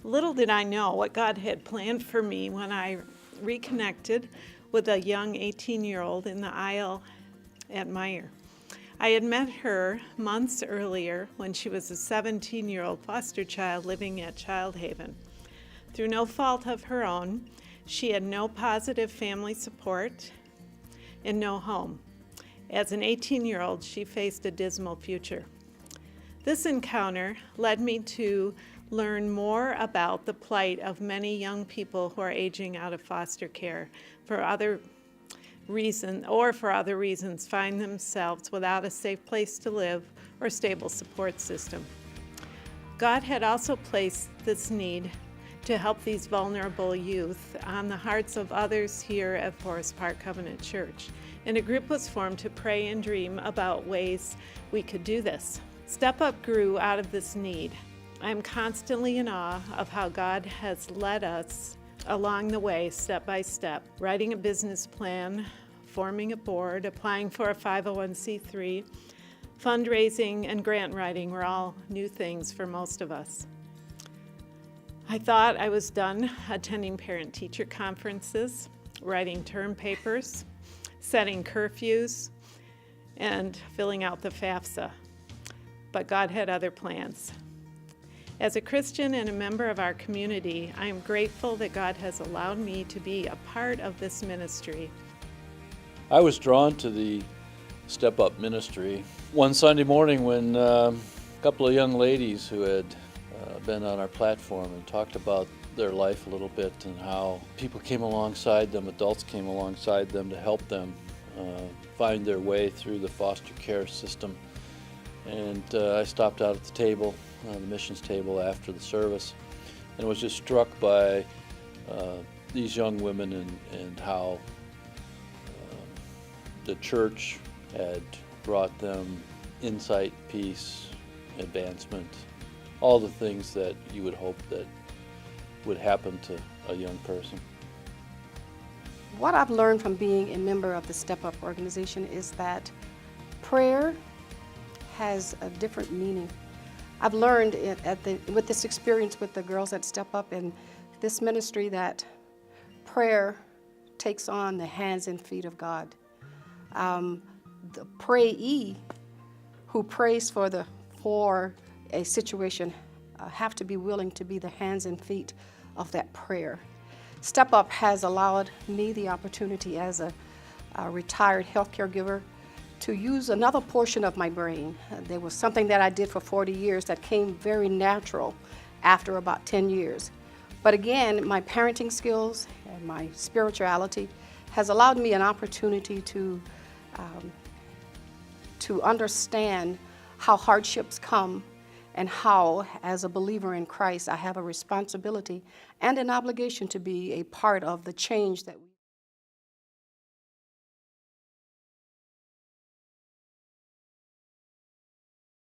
Little did I know what God had planned for me when I reconnected with a young 18-year-old in the aisle at Meijer. I had met her months earlier when she was a 17-year-old foster child living at Child Haven. Through no fault of her own, she had no positive family support and no home. As an 18-year-old, she faced a dismal future. This encounter led me to learn more about the plight of many young people who are aging out of foster care for other reasons find themselves without a safe place to live or stable support system. God had also placed this need to help these vulnerable youth on the hearts of others here at Forest Park Covenant Church, and a group was formed to pray and dream about ways we could do this. Step Up grew out of this need. I'm constantly in awe of how God has led us along the way, step by step, writing a business plan, forming a board, applying for a 501c3, fundraising, and grant writing were all new things for most of us. I thought I was done attending parent-teacher conferences, writing term papers, setting curfews, and filling out the FAFSA. But God had other plans. As a Christian and a member of our community, I am grateful that God has allowed me to be a part of this ministry. I was drawn to the Step Up ministry one Sunday morning when a couple of young ladies who had been on our platform and talked about their life a little bit and how people came alongside them, adults came alongside them to help them find their way through the foster care system. And I stopped out at the table, the missions table after the service, and was just struck by these young women and how the church had brought them insight, peace, advancement, all the things that you would hope that would happen to a young person. What I've learned from being a member of the Step Up organization is that prayer has a different meaning. I've learned with this experience with the girls at Step Up and this ministry that prayer takes on the hands and feet of God. The prayee who prays for a situation have to be willing to be the hands and feet of that prayer. Step Up has allowed me the opportunity as a retired healthcare giver to use another portion of my brain. There was something that I did for 40 years that came very natural after about 10 years. But again, my parenting skills and my spirituality has allowed me an opportunity to understand how hardships come and how, as a believer in Christ, I have a responsibility and an obligation to be a part of the change that we